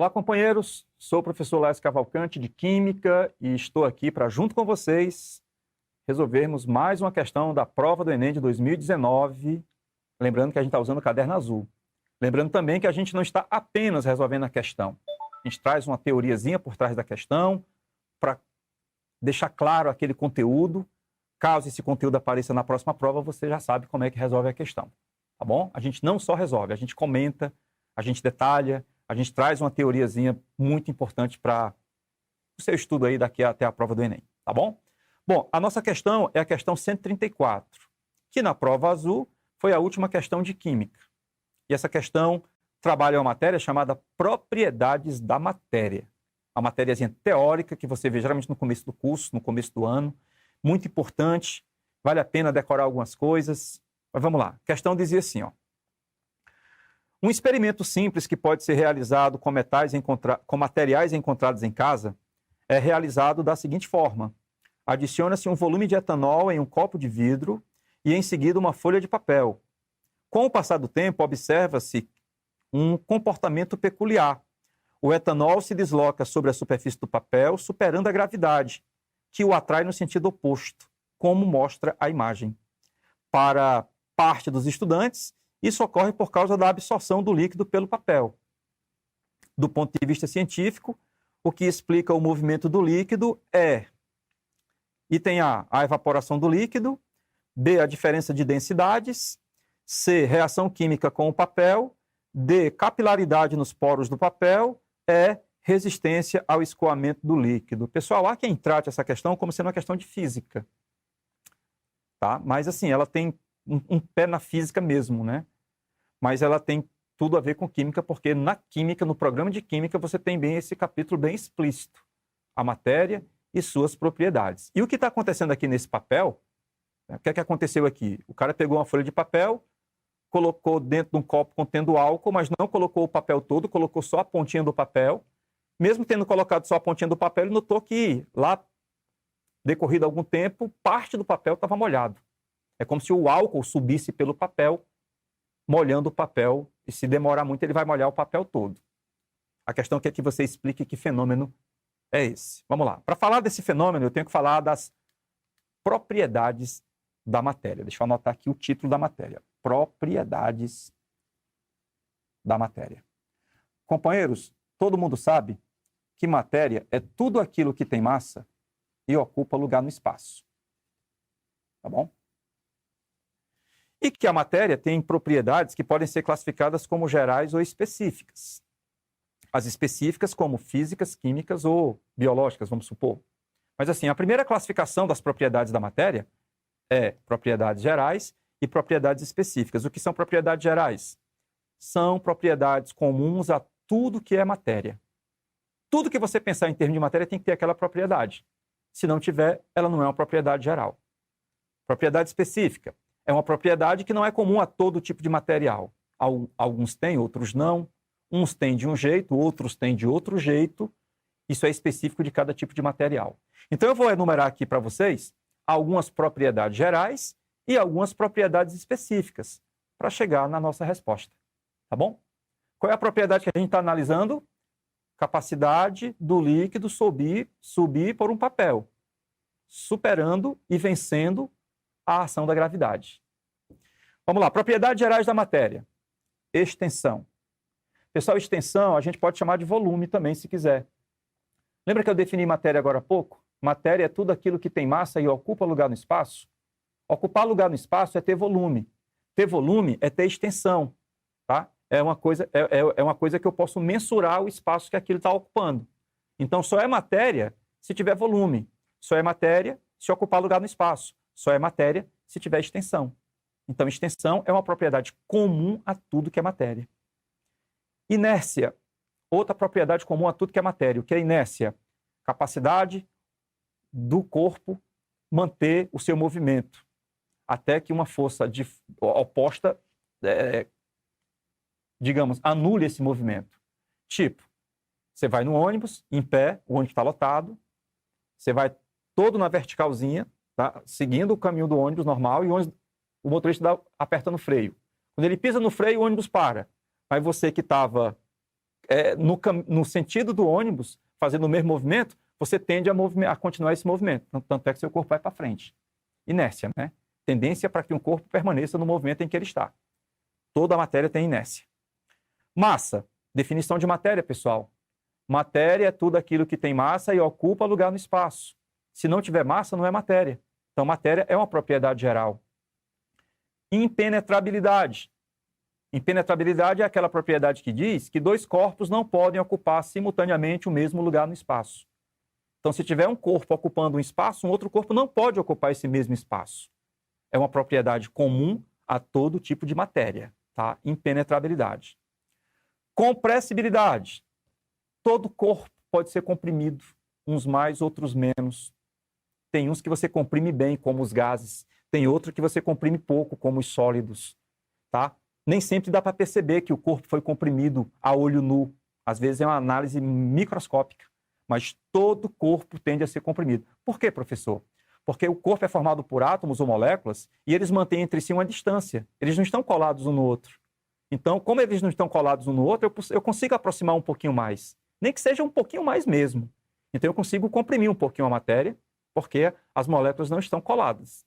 Olá, companheiros. Sou o professor Laércio Cavalcante, de Química, e estou aqui para, junto com vocês, resolvermos mais uma questão da prova do Enem de 2019. Lembrando que a gente está usando o caderno azul. Lembrando também que a gente não está apenas resolvendo a questão. A gente traz uma teoriazinha por trás da questão para deixar claro aquele conteúdo. Caso esse conteúdo apareça na próxima prova, você já sabe como é que resolve a questão. Tá bom? A gente não só resolve, a gente comenta, a gente detalha, a gente traz uma teoriazinha muito importante para o seu estudo aí daqui até a prova do Enem. Tá bom? Bom, a nossa questão é a questão 134, que na prova azul foi a última questão de Química. E essa questão trabalha uma matéria chamada Propriedades da Matéria. Uma matériazinha teórica que você vê geralmente no começo do curso, no começo do ano. Muito importante, vale a pena decorar algumas coisas. Mas vamos lá, a questão dizia assim, ó. Um experimento simples que pode ser realizado com materiais encontrados em casa é realizado da seguinte forma. Adiciona-se um volume de etanol em um copo de vidro e em seguida uma folha de papel. Com o passar do tempo, observa-se um comportamento peculiar. O etanol se desloca sobre a superfície do papel, superando a gravidade, que o atrai no sentido oposto, como mostra a imagem. Para parte dos estudantes, isso ocorre por causa da absorção do líquido pelo papel. Do ponto de vista científico, o que explica o movimento do líquido é: item A, a evaporação do líquido; B, a diferença de densidades; C, reação química com o papel; D, capilaridade nos poros do papel; E, resistência ao escoamento do líquido. Pessoal, há quem trate essa questão como sendo uma questão de física. Tá? Mas, assim, ela tem um pé na física mesmo, né? Mas ela tem tudo a ver com química, porque na química, no programa de química, você tem bem esse capítulo bem explícito. A matéria e suas propriedades. E o que está acontecendo aqui nesse papel, né? O que é que aconteceu aqui? O cara pegou uma folha de papel, colocou dentro de um copo contendo álcool, mas não colocou o papel todo, colocou só a pontinha do papel. Mesmo tendo colocado só a pontinha do papel, ele notou que lá, decorrido algum tempo, parte do papel estava molhado. É como se o álcool subisse pelo papel, molhando o papel, e se demorar muito ele vai molhar o papel todo. A questão é que você explique que fenômeno é esse. Vamos lá. Para falar desse fenômeno, eu tenho que falar das propriedades da matéria. Deixa eu anotar aqui o título da matéria. Propriedades da matéria. Companheiros, todo mundo sabe que matéria é tudo aquilo que tem massa e ocupa lugar no espaço. Tá bom? E que a matéria tem propriedades que podem ser classificadas como gerais ou específicas. As específicas como físicas, químicas ou biológicas, vamos supor. Mas assim, a primeira classificação das propriedades da matéria é propriedades gerais e propriedades específicas. O que são propriedades gerais? São propriedades comuns a tudo que é matéria. Tudo que você pensar em termos de matéria tem que ter aquela propriedade. Se não tiver, ela não é uma propriedade geral. Propriedade específica é uma propriedade que não é comum a todo tipo de material. Alguns têm, outros não. Uns têm de um jeito, outros têm de outro jeito. Isso é específico de cada tipo de material. Então eu vou enumerar aqui para vocês algumas propriedades gerais e algumas propriedades específicas para chegar na nossa resposta. Tá bom? Qual é a propriedade que a gente está analisando? Capacidade do líquido subir por um papel, superando e vencendo a ação da gravidade. Vamos lá, propriedades gerais da matéria. Extensão. Pessoal, extensão a gente pode chamar de volume também, se quiser. Lembra que eu defini matéria agora há pouco? Matéria é tudo aquilo que tem massa e ocupa lugar no espaço. Ocupar lugar no espaço é ter volume. Ter volume é ter extensão. Tá? É uma coisa que eu posso mensurar o espaço que aquilo está ocupando. Então, só é matéria se tiver volume. Só é matéria se ocupar lugar no espaço. Só é matéria se tiver extensão. Então, extensão é uma propriedade comum a tudo que é matéria. Inércia. Outra propriedade comum a tudo que é matéria. O que é inércia? Capacidade do corpo manter o seu movimento até que uma força oposta, digamos, anule esse movimento. Tipo, você vai no ônibus, em pé, o ônibus está lotado, você vai todo na verticalzinha, tá? Seguindo o caminho do ônibus normal, e o motorista aperta no freio. Quando ele pisa no freio, o ônibus para. Mas você que estava no sentido do ônibus, fazendo o mesmo movimento, você tende a continuar esse movimento. Tanto é que seu corpo vai para frente. Inércia, né? Tendência para que um corpo permaneça no movimento em que ele está. Toda a matéria tem inércia. Massa. Definição de matéria, pessoal. Matéria é tudo aquilo que tem massa e ocupa lugar no espaço. Se não tiver massa, não é matéria. Então, matéria é uma propriedade geral. Impenetrabilidade. Impenetrabilidade é aquela propriedade que diz que dois corpos não podem ocupar simultaneamente o mesmo lugar no espaço. Então, se tiver um corpo ocupando um espaço, um outro corpo não pode ocupar esse mesmo espaço. É uma propriedade comum a todo tipo de matéria, tá? Impenetrabilidade. Compressibilidade. Todo corpo pode ser comprimido, uns mais, outros menos. Tem uns que você comprime bem, como os gases. Tem outro que você comprime pouco, como os sólidos, tá? Nem sempre dá para perceber que o corpo foi comprimido a olho nu. Às vezes é uma análise microscópica. Mas todo corpo tende a ser comprimido. Por quê, professor? Porque o corpo é formado por átomos ou moléculas e eles mantêm entre si uma distância. Eles não estão colados um no outro. Então, como eles não estão colados um no outro, eu consigo aproximar um pouquinho mais. Nem que seja um pouquinho mais mesmo. Então, eu consigo comprimir um pouquinho a matéria, porque as moléculas não estão coladas.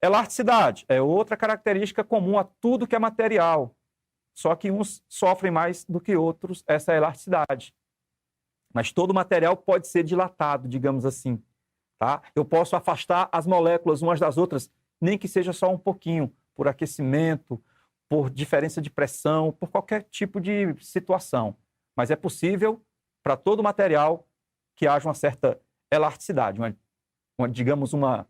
Elasticidade é outra característica comum a tudo que é material. Só que uns sofrem mais do que outros essa elasticidade. Mas todo material pode ser dilatado, digamos assim. Tá? Eu posso afastar as moléculas umas das outras, nem que seja só um pouquinho, por aquecimento, por diferença de pressão, por qualquer tipo de situação. Mas é possível, para todo material, que haja uma certa elasticidade, digamos, uma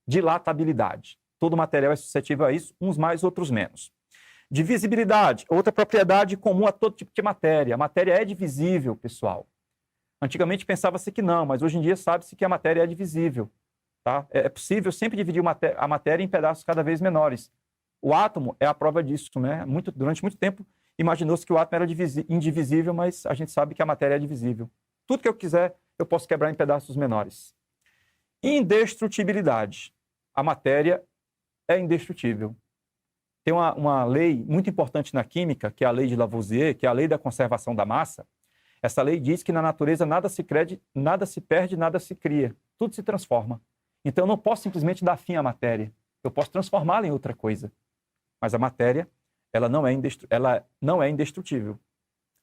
dilatabilidade. Todo material é suscetível a isso, uns mais, outros menos. Divisibilidade, outra propriedade comum a todo tipo de matéria. A matéria é divisível, pessoal. Antigamente pensava-se que não, mas hoje em dia sabe-se que a matéria é divisível. Tá? É possível sempre dividir a matéria em pedaços cada vez menores. O átomo é a prova disso, né? Durante muito tempo imaginou-se que o átomo era indivisível, mas a gente sabe que a matéria é divisível. Tudo que eu quiser, eu posso quebrar em pedaços menores. Indestrutibilidade. A matéria é indestrutível. Tem uma lei muito importante na química, que é a lei de Lavoisier, que é a lei da conservação da massa. Essa lei diz que na natureza nada se perde, nada se cria. Tudo se transforma. Então eu não posso simplesmente dar fim à matéria. Eu posso transformá-la em outra coisa. Mas a matéria, ela não é indestrutível.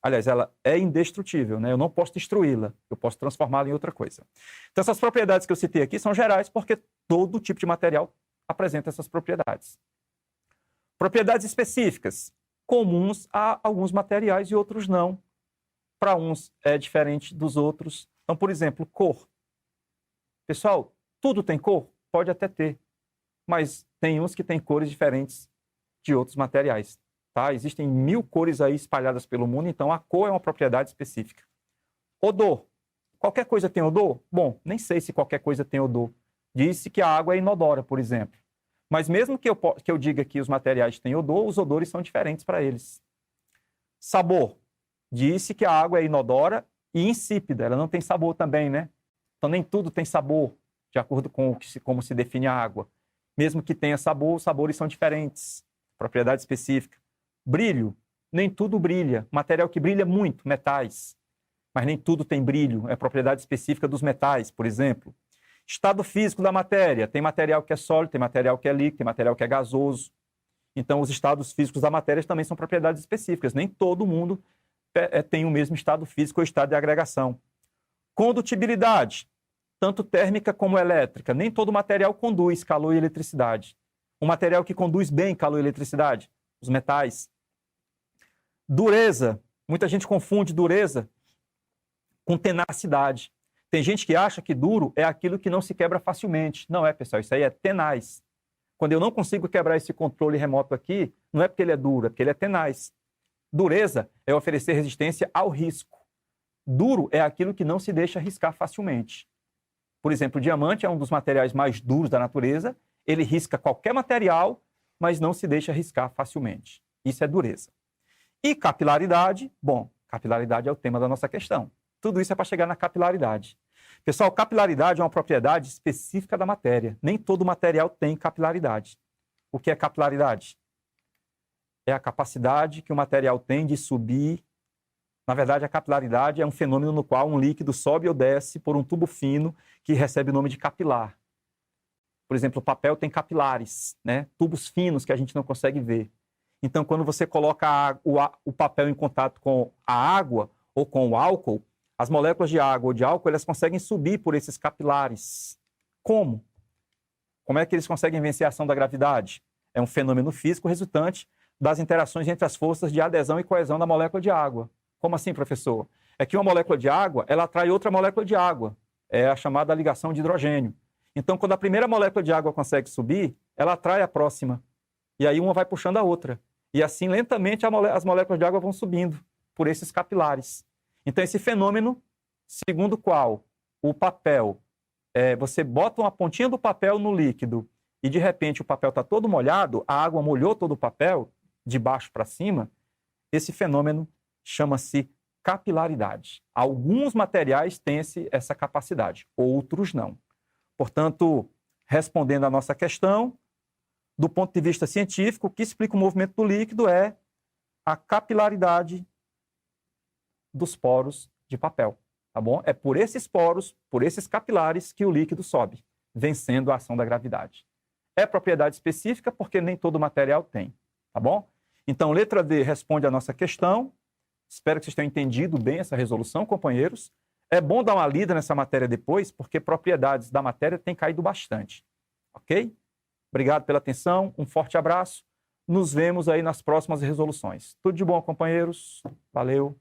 Aliás, ela é indestrutível, né? Eu não posso destruí-la. Eu posso transformá-la em outra coisa. Então essas propriedades que eu citei aqui são gerais porque todo tipo de material apresenta essas propriedades. Propriedades específicas, comuns a alguns materiais e outros não. Para uns é diferente dos outros. Então, por exemplo, cor. Pessoal, tudo tem cor? Pode até ter. Mas tem uns que têm cores diferentes de outros materiais. Tá? Existem 1000 cores aí espalhadas pelo mundo, então a cor é uma propriedade específica. Odor. Qualquer coisa tem odor? Bom, nem sei se qualquer coisa tem odor. Disse que a água é inodora, por exemplo. Mas mesmo que eu diga que os materiais têm odor, os odores são diferentes para eles. Sabor. Disse que a água é inodora e insípida, ela não tem sabor também, né? Então nem tudo tem sabor, de acordo com como se define a água. Mesmo que tenha sabor, os sabores são diferentes, propriedade específica. Brilho, nem tudo brilha. Material que brilha muito, metais. Mas nem tudo tem brilho, é propriedade específica dos metais, por exemplo. Estado físico da matéria, tem material que é sólido, tem material que é líquido, tem material que é gasoso. Então os estados físicos da matéria também são propriedades específicas, nem todo mundo tem o mesmo estado físico ou estado de agregação. Condutibilidade, tanto térmica como elétrica. Nem todo material conduz calor e eletricidade. Um material que conduz bem calor e eletricidade, os metais. Dureza, muita gente confunde dureza com tenacidade. Tem gente que acha que duro é aquilo que não se quebra facilmente. Não é, pessoal, isso aí é tenaz. Quando eu não consigo quebrar esse controle remoto aqui, não é porque ele é duro, é porque ele é tenaz. Dureza é oferecer resistência ao risco. Duro é aquilo que não se deixa riscar facilmente. Por exemplo, o diamante é um dos materiais mais duros da natureza. Ele risca qualquer material, mas não se deixa riscar facilmente. Isso é dureza. E capilaridade, bom, capilaridade é o tema da nossa questão. Tudo isso é para chegar na capilaridade. Pessoal, capilaridade é uma propriedade específica da matéria. Nem todo material tem capilaridade. O que é capilaridade? É a capacidade que o material tem de subir Na verdade, a capilaridade é um fenômeno no qual um líquido sobe ou desce por um tubo fino que recebe o nome de capilar. Por exemplo, o papel tem capilares, né? Tubos finos que a gente não consegue ver. Então, quando você coloca o papel em contato com a água ou com o álcool, as moléculas de água ou de álcool, elas conseguem subir por esses capilares. Como? Como é que eles conseguem vencer a ação da gravidade? É um fenômeno físico resultante das interações entre as forças de adesão e coesão da molécula de água. Como assim, professor? É que uma molécula de água, ela atrai outra molécula de água. É a chamada ligação de hidrogênio. Então, quando a primeira molécula de água consegue subir, ela atrai a próxima. E aí uma vai puxando a outra. E assim, lentamente, as moléculas de água vão subindo por esses capilares. Então, esse fenômeno, segundo o qual o papel, você bota uma pontinha do papel no líquido e, de repente, o papel está todo molhado, a água molhou todo o papel, de baixo para cima, esse fenômeno chama-se capilaridade. Alguns materiais têm essa capacidade, outros não. Portanto, respondendo à nossa questão, do ponto de vista científico, o que explica o movimento do líquido é a capilaridade dos poros de papel, tá bom? É por esses poros, por esses capilares que o líquido sobe, vencendo a ação da gravidade. É propriedade específica porque nem todo material tem, tá bom? Então, letra D responde à nossa questão. Espero que vocês tenham entendido bem essa resolução, companheiros. É bom dar uma lida nessa matéria depois, porque propriedades da matéria têm caído bastante, ok? Obrigado pela atenção, um forte abraço. Nos vemos aí nas próximas resoluções. Tudo de bom, companheiros. Valeu.